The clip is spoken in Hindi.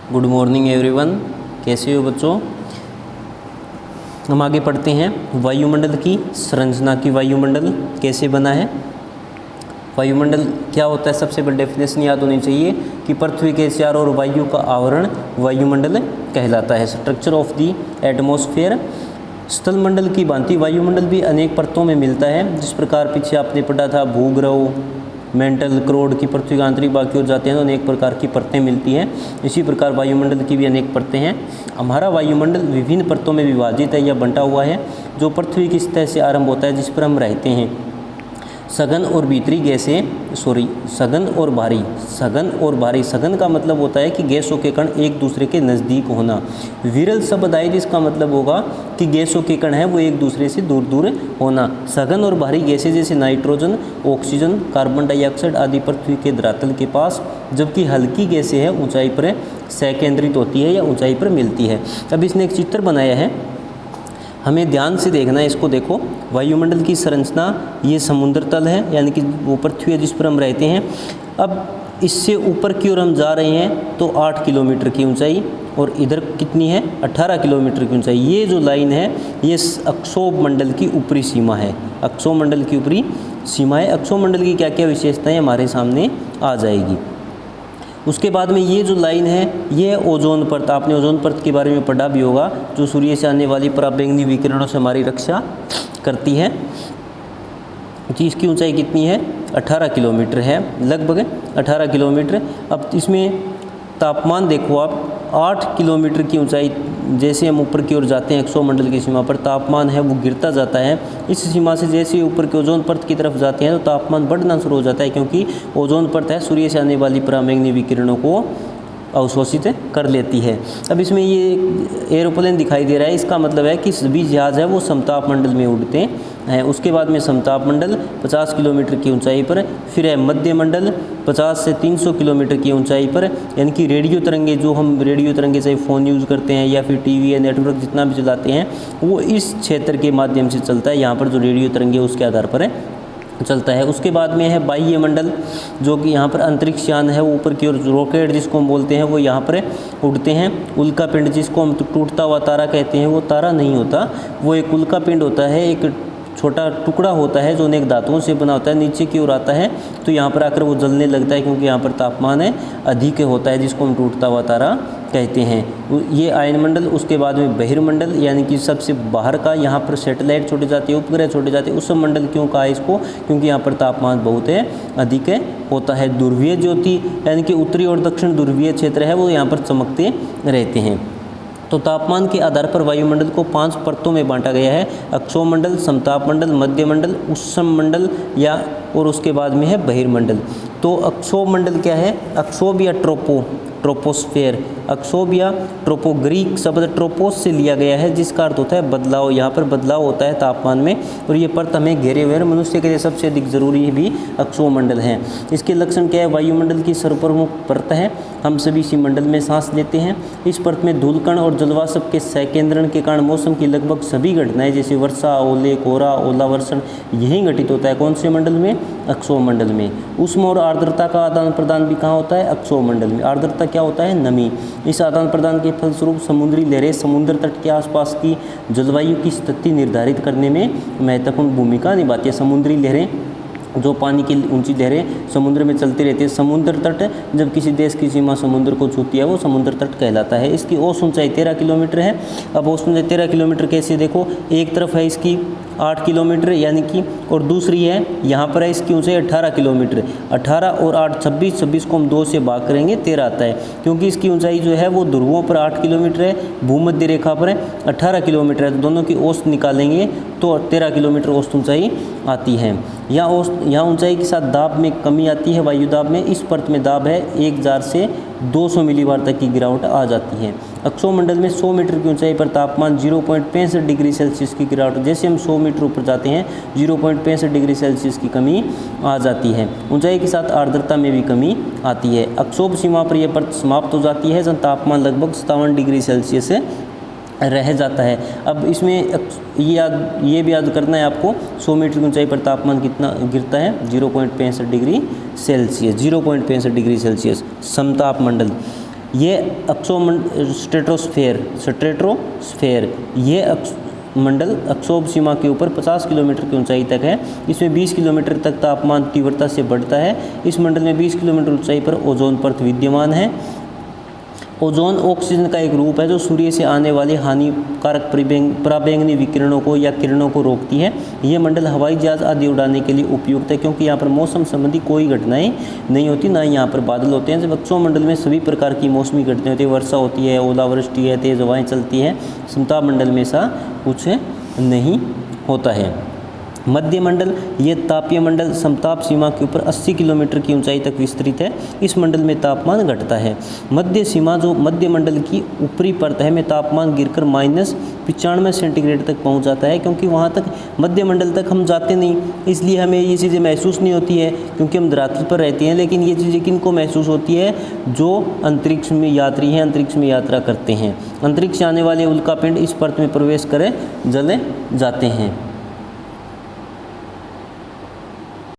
Good morning everyone. कैसे हो बच्चों? हम आगे पढ़ते हैं वायुमंडल की संरचना की। वायुमंडल कैसे बना है, वायुमंडल क्या होता है, सबसे बड़ी डेफिनेशन याद होनी चाहिए कि पृथ्वी के चारों ओर वायु का आवरण वायुमंडल कहलाता है। Structure of the atmosphere. स्थलमंडल की भांति वायुमंडल भी अनेक परतों में मिलता है। जिस प्रकार पीछे आपने पढ़ा था भूग्रह, मेंटल, क्रोड की पृथ्वी का आंतरिक भाग की ओर जाते हैं तो अनेक प्रकार की परतें मिलती हैं। इसी प्रकार वायुमंडल की भी अनेक परतें हैं। हमारा वायुमंडल विभिन्न परतों में विभाजित है या बंटा हुआ है, जो पृथ्वी की सतह से आरंभ होता है जिस पर हम रहते हैं। सघन और भीतरी गैसें, सघन और भारी। सघन और भारी, सघन का मतलब होता है कि गैसों के कण एक दूसरे के नज़दीक होना। विरल शब्द आए जिसका मतलब होगा कि गैसों के कण हैं वो एक दूसरे से दूर दूर होना। सघन और भारी गैसें जैसे नाइट्रोजन, ऑक्सीजन, कार्बन डाइऑक्साइड आदि पृथ्वी के धरातल के पास, जबकि हल्की गैसें हैं ऊंचाई पर संकेंद्रित होती है या ऊंचाई पर मिलती है। अब इसने एक चित्र बनाया है, हमें ध्यान से देखना है इसको। देखो वायुमंडल की संरचना, ये समुद्र तल है यानी कि वो पृथ्वी है जिस पर हम रहते हैं। अब इससे ऊपर की ओर हम जा रहे हैं तो 8 किलोमीटर की ऊंचाई, और इधर कितनी है 18 किलोमीटर की ऊंचाई। ये जो लाइन है ये अक्षोमंडल की ऊपरी सीमा है। अक्षोमंडल की ऊपरी सीमा है। अक्षोमंडल की क्या क्या विशेषताएं हमारे सामने आ जाएगी। उसके बाद में ये जो लाइन है ये ओजोन परत। आपने ओजोन परत के बारे में पढ़ा भी होगा, जो सूर्य से आने वाली पराबैंगनी विकिरणों से हमारी रक्षा करती है। जी इसकी ऊंचाई कितनी है 18 किलोमीटर है, लगभग 18 किलोमीटर। अब इसमें तापमान देखो आप, 8 किलोमीटर की ऊंचाई जैसे हम ऊपर की ओर जाते हैं अक्षोमंडल की सीमा पर, तापमान है वो गिरता जाता है। इस सीमा से जैसे ऊपर के ओजोन परत की तरफ जाते हैं तो तापमान बढ़ना शुरू हो जाता है, क्योंकि ओजोन परत है सूर्य से आने वाली पराबैंगनी विकिरणों को अवशोषित कर लेती है। अब इसमें ये एरोप्लेन दिखाई दे रहा है, इसका मतलब है कि सभी जहाज़ है वो समताप मंडल में उड़ते हैं। उसके बाद में समताप मंडल 50 किलोमीटर की ऊंचाई पर, फिर है मध्य मंडल 50 से 300 किलोमीटर की ऊंचाई पर। यानी कि रेडियो तरंगे, जो हम रेडियो तरंगे चाहे फ़ोन यूज़ करते हैं या फिर टीवी या नेटवर्क जितना भी चलाते हैं वो इस क्षेत्र के माध्यम से चलता है। यहाँ पर जो रेडियो तरंगे उसके आधार पर चलता है। उसके बाद में है बाह्य मंडल, जो कि यहाँ पर अंतरिक्ष यान है वो ऊपर की ओर, रॉकेट जिसको हम बोलते हैं वो यहाँ पर उड़ते हैं। उल्का पिंड जिसको हम टूटता हुआ तारा कहते हैं, वो तारा नहीं होता, वो एक उल्का पिंड होता है, एक छोटा टुकड़ा होता है जो अनेक धातुओं से बना होता है, नीचे की ओर आता है तो यहाँ पर आकर वो जलने लगता है, क्योंकि यहाँ पर तापमान है अधिक होता है, जिसको हम टूटता हुआ तारा कहते हैं। ये आयनमंडल। उसके बाद में बहिर्मंडल यानी कि सबसे बाहर का, यहाँ पर सैटेलाइट छोटे जाते हैं, उपग्रह छोटे जाते हैं। उस मंडल क्यों कहा इसको, क्योंकि यहाँ पर तापमान बहुत है अधिक होता है। ध्रुवीय ज्योति यानी कि उत्तरी और दक्षिण ध्रुवीय क्षेत्र है वो यहाँ पर चमकते रहते हैं। तो तापमान के आधार पर वायुमंडल को 5 परतों में बांटा गया है। अक्षोमंडल, समताप मंडल, मध्य मंडल, उष्ण मंडल या और उसके बाद में है बहिर्मंडल। तो अक्षोमंडल क्या है, अक्षोभ या ट्रोपोस्फेयर, अक्षोभ या ट्रोपो, ग्रीक शब्द ट्रोपोस से लिया गया है जिसका अर्थ होता है बदलाव। यहाँ पर बदलाव होता है तापमान में, और ये परत हमें घेरे हुए मनुष्य के लिए सबसे अधिक जरूरी भी अक्षोमंडल है। इसके लक्षण क्या है, वायुमंडल की सर्वप्रमुख परत है, हम सभी इसी मंडल में सांस लेते हैं। इस परत में धूलकण और जलवाष्प के संकेंद्रण के कारण मौसम की लगभग सभी घटनाएं जैसे वर्षा, ओले, कोहरा, ओलावर्षण यही घटित होता है। कौन से मंडल में, अक्षोमंडल में। उष्मा और आर्द्रता का आदान प्रदान भी कहाँ होता है, अक्षोमंडल में। आर्द्रता क्या होता है, नमी। इस आदान प्रदान के फलस्वरूप समुद्री लहरें समुद्र तट के आसपास की जलवायु की स्थिति निर्धारित करने में महत्वपूर्ण भूमिका निभाती है। समुद्री लहरें, जो पानी की ऊंची लहरें समुद्र में चलती रहती है। समुद्र तट, जब किसी देश की सीमा समुद्र को छूती है वो समुद्र तट कहलाता है। इसकी औसत ऊंचाई 13 किलोमीटर है। अब औसत ऊंचाई 13 किलोमीटर कैसे, देखो एक तरफ है इसकी 8 किलोमीटर यानी कि, और दूसरी है यहाँ पर है इसकी ऊंचाई 18 किलोमीटर। 18 और 8 26, 26 को हम 2 से भाग करेंगे 13 आता है, क्योंकि इसकी ऊंचाई जो है वो ध्रुवों पर 8 किलोमीटर है, भूमध्य रेखा पर 18 किलोमीटर है। तो दोनों की औसत निकालेंगे तो 13 किलोमीटर औसत ऊंचाई आती है। यहाँ ऊंचाई के साथ दाब में कमी आती है, वायु दाब में। इस परत में दाब है 1000 से 200 मिलीबार तक की गिरावट आ जाती है। अक्षोमंडल में 100 मीटर की ऊंचाई पर तापमान 0.65 डिग्री सेल्सियस की गिरावट, जैसे हम 100 मीटर ऊपर जाते हैं 0.65 डिग्री सेल्सियस की कमी आ जाती है। ऊंचाई के साथ आर्द्रता में भी कमी आती है। अक्षोभ सीमा पर यह परत समाप्त हो जाती है जब तापमान लगभग 57 डिग्री सेल्सियस रह जाता है। अब इसमें ये भी याद करना है आपको, 100 मीटर की ऊंचाई पर तापमान कितना गिरता है, 0.65 डिग्री सेल्सियस, 0.65 डिग्री सेल्सियस। समताप मंडल, ये स्ट्रेटोस्फेयर ये मंडल अक्षोभ सीमा के ऊपर 50 किलोमीटर की ऊंचाई तक है। इसमें 20 किलोमीटर तक तापमान तीव्रता से बढ़ता है। इस मंडल में 20 किलोमीटर ऊंचाई पर ओजोन परत विद्यमान है। ओजोन ऑक्सीजन का एक रूप है जो सूर्य से आने वाले हानिकारक पराबैंगनी विकिरणों को या किरणों को रोकती है। यह मंडल हवाई जहाज आदि उड़ाने के लिए उपयुक्त है क्योंकि यहाँ पर मौसम संबंधी कोई घटनाएं नहीं होती, ना ही यहाँ पर बादल होते हैं। जब अक्षोभ मंडल में सभी प्रकार की मौसमी घटनाएं होती है, वर्षा होती है, ओलावृष्टि है, तेज हवाएं चलती हैं। समताप मंडल में ऐसा कुछ नहीं होता है। मध्य मंडल ये तापीय मंडल समताप सीमा के ऊपर 80 किलोमीटर की ऊंचाई तक विस्तृत है। इस मंडल में तापमान घटता है। मध्य सीमा जो मध्य मंडल की ऊपरी परत है में तापमान गिरकर -95 सेंटीग्रेड तक पहुंच जाता है क्योंकि वहां तक मध्य मंडल तक हम जाते नहीं, इसलिए हमें ये चीज़ें महसूस नहीं होती है क्योंकि हम धरातल पर रहते हैं। लेकिन ये चीज़ें किनको महसूस होती है? जो अंतरिक्ष में यात्री हैं, अंतरिक्ष में यात्रा करते हैं। अंतरिक्ष से आने वाले उल्कापिंड इस परत में प्रवेश करें जले जाते हैं।